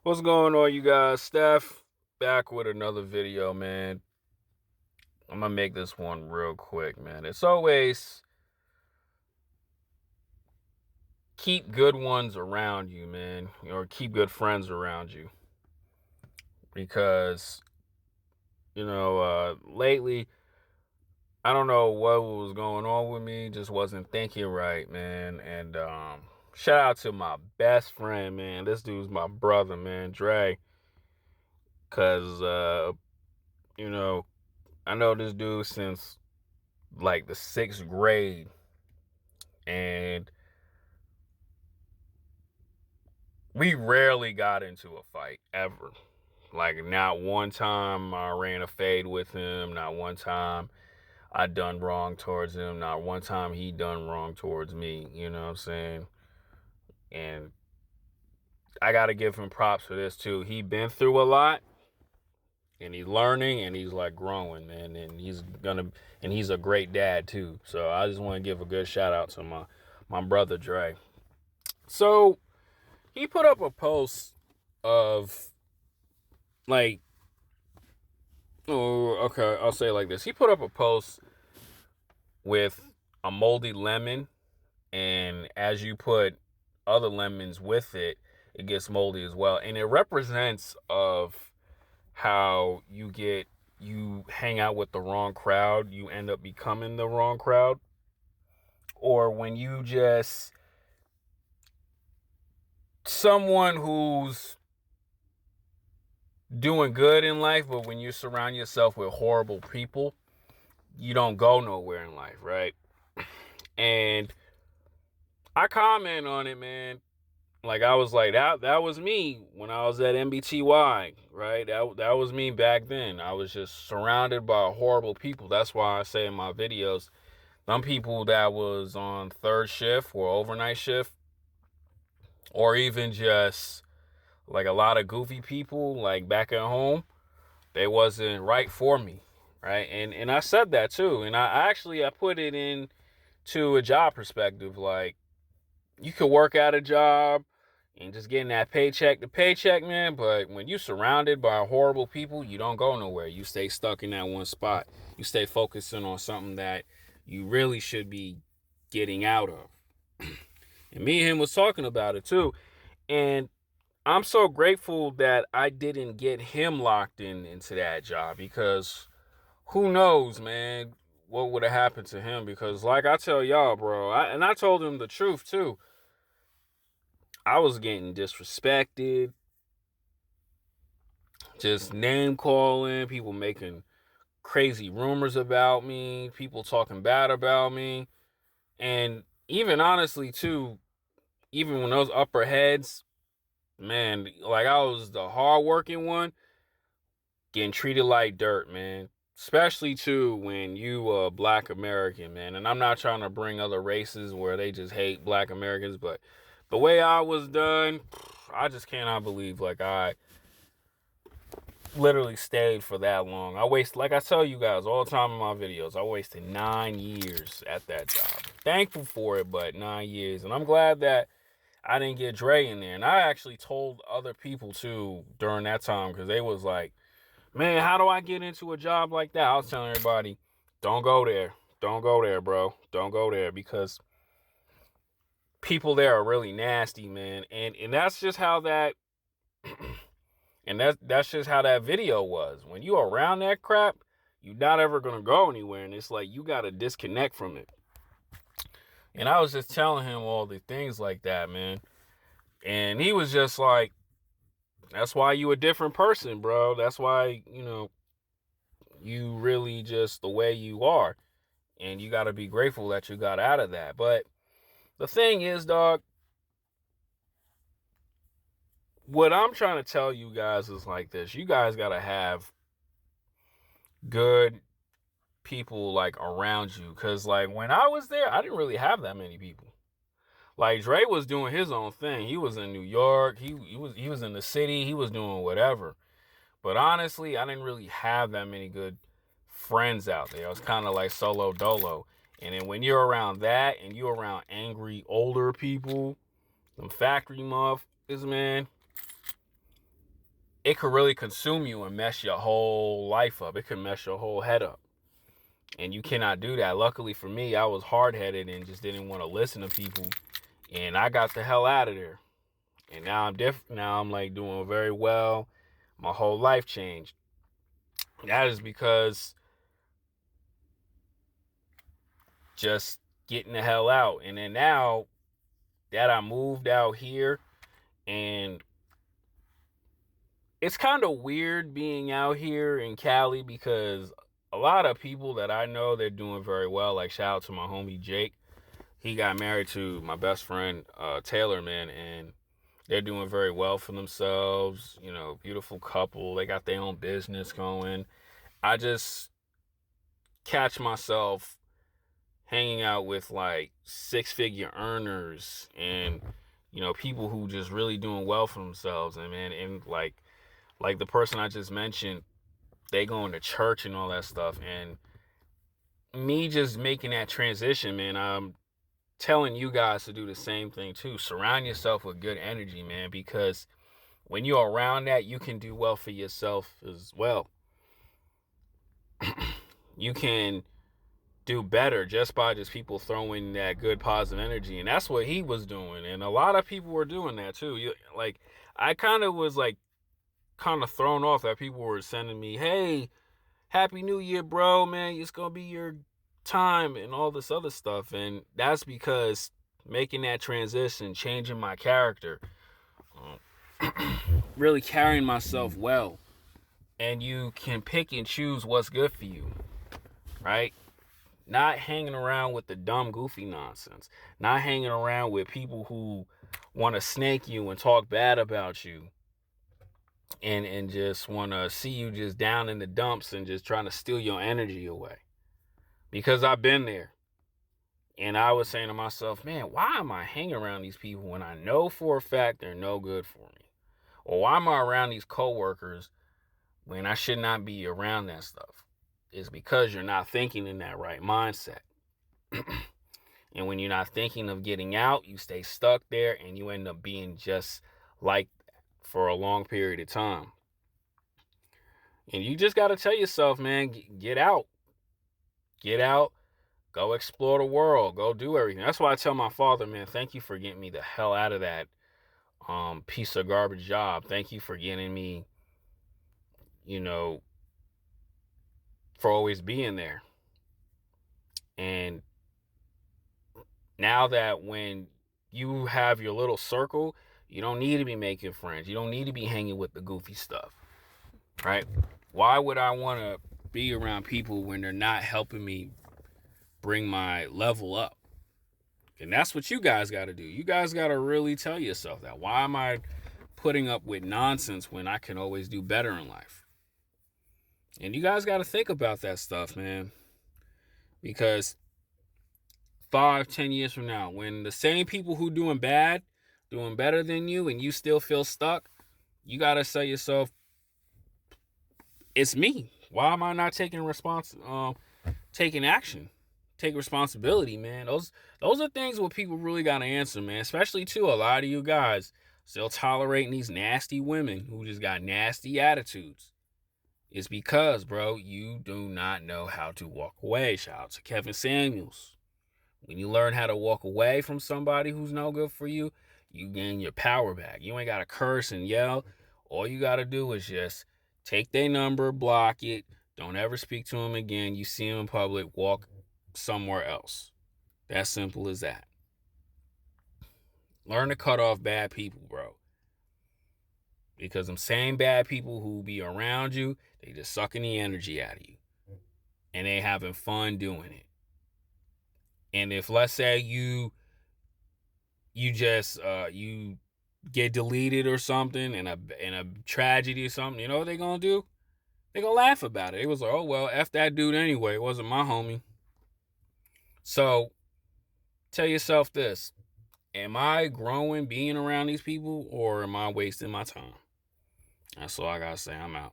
What's going on, you guys? Steph back with another video, man. I'm gonna make this one real quick, man. It's always keep good ones around you, man, or keep good friends around you because lately I don't know what was going on with me, just wasn't thinking right, man. And shout out to my best friend, man. This dude's my brother, man, Dre, cause you know I know this dude since like the sixth grade, and we rarely got into a fight ever. Like, not one time I ran a fade with him, not one time I done wrong towards him, not one time he done wrong towards me. You know what I'm saying? And I gotta give him props for this too. He been through a lot, and he's learning, and he's like growing, man. And he's a great dad too. So I just want to give a good shout out to my brother Dre. So he put up a post of, like, oh, okay, I'll say it like this. He put up a post with a moldy lemon, and as you put other lemons with it, it gets moldy as well. And it represents of how you hang out with the wrong crowd, you end up becoming the wrong crowd, or when you just someone who's doing good in life, but when you surround yourself with horrible people, you don't go nowhere in life, right? And I comment on it, man. Like, I was like, that was me when I was at MBTY, right? That was me back then. I was just surrounded by horrible people. That's why I say in my videos, some people that was on third shift or overnight shift, or even just like a lot of goofy people, like back at home, they wasn't right for me, right? And I said that too. And I put it in to a job perspective. Like, you could work at a job and just getting that paycheck to paycheck, man. But when you're surrounded by horrible people, you don't go nowhere. You stay stuck in that one spot. You stay focusing on something that you really should be getting out of. And me and him was talking about it too. And I'm so grateful that I didn't get him locked into that job, because who knows, man, what would have happened to him. Because like I tell y'all, bro, I told him the truth too. I was getting disrespected, just name calling, people making crazy rumors about me, people talking bad about me. And even honestly, too, even when those upper heads, man, like, I was the hardworking one, getting treated like dirt, man. Especially too when you black American, man. And I'm not trying to bring other races where they just hate black Americans, but the way I was done, I just cannot believe, like, I literally stayed for that long. Like I tell you guys all the time in my videos, I wasted 9 years at that job. Thankful for it, but 9 years. And I'm glad that I didn't get Dre in there. And I actually told other people too during that time, because they was like, man, how do I get into a job like that? I was telling everybody, don't go there. Don't go there, bro. Don't go there, because people there are really nasty, man. And that's just how that and that's just how that video was. When you are around that crap, you're not ever gonna go anywhere. And it's like you gotta disconnect from it. And I was just telling him all the things like that, man. And he was just like, that's why you a different person, bro. That's why, you really just the way you are. And you got to be grateful that you got out of that. But the thing is, dog, what I'm trying to tell you guys is like this. You guys got to have good people, like, around you. Because, like, when I was there, I didn't really have that many people. Like, Dre was doing his own thing. He was in New York. He was in the city. He was doing whatever. But honestly, I didn't really have that many good friends out there. I was kind of like solo dolo. And then when you're around that, and you're around angry older people, some factory motherfuckers, man, it could really consume you and mess your whole life up. It could mess your whole head up. And you cannot do that. Luckily for me, I was hard-headed and just didn't want to listen to people. And I got the hell out of there. And now I'm different. Now I'm like doing very well. My whole life changed. That is because just getting the hell out. And then now that I moved out here, and it's kind of weird being out here in Cali because a lot of people that I know, they're doing very well. Like, shout out to my homie Jake. He got married to my best friend Taylor, man, and they're doing very well for themselves. You know, beautiful couple. They got their own business going. I just catch myself hanging out with like 6-figure earners and, you know, people who just really doing well for themselves. And man, and like the person I just mentioned, they going to church and all that stuff. And me just making that transition, man, I'm telling you guys to do the same thing too. Surround yourself with good energy, man, because when you're around that, you can do well for yourself as well. You can do better just by just people throwing that good positive energy. And that's what he was doing. And a lot of people were doing that too. Like, I kind of was like kind of thrown off that people were sending me, hey, Happy New Year, bro, man, it's gonna be your time and all this other stuff. And that's because making that transition, changing my character, really carrying myself well. And you can pick and choose what's good for you, right? Not hanging around with the dumb, goofy nonsense. Not hanging around with people who want to snake you and talk bad about you. And just want to see you just down in the dumps and just trying to steal your energy away. Because I've been there. And I was saying to myself, man, why am I hanging around these people when I know for a fact they're no good for me? Or why am I around these coworkers when I should not be around that stuff? It's because you're not thinking in that right mindset. And when you're not thinking of getting out, you stay stuck there and you end up being just like that for a long period of time. And you just got to tell yourself, man, get out. Get out. Go explore the world. Go do everything. That's why I tell my father, man, thank you for getting me the hell out of that piece of garbage job. Thank you for getting me, you know, for always being there. And now that when you have your little circle, you don't need to be making friends. You don't need to be hanging with the goofy stuff, right? Why would I want to be around people when they're not helping me bring my level up? And that's what you guys got to do. You guys got to really tell yourself that. Why am I putting up with nonsense when I can always do better in life? And you guys got to think about that stuff, man. Because 5-10 years from now, when the same people who doing bad, doing better than you, and you still feel stuck, you got to say yourself, it's me. Why am I not taking taking action? Take responsibility, man. Those are things where people really got to answer, man. Especially, too, a lot of you guys still tolerating these nasty women who just got nasty attitudes. It's because, bro, you do not know how to walk away. Shout out to Kevin Samuels. When you learn how to walk away from somebody who's no good for you, you gain your power back. You ain't got to curse and yell. All you got to do is just take their number, block it. Don't ever speak to them again. You see them in public, walk somewhere else. That's simple as that. Learn to cut off bad people, bro. Because them same bad people who be around you, they just sucking the energy out of you. And they having fun doing it. And if, let's say, you just you get deleted or something in a tragedy or something, you know what they gonna do? They gonna laugh about it. It was like, oh well, F that dude anyway. It wasn't my homie. So tell yourself this. Am I growing being around these people, or am I wasting my time? That's all I gotta say. I'm out.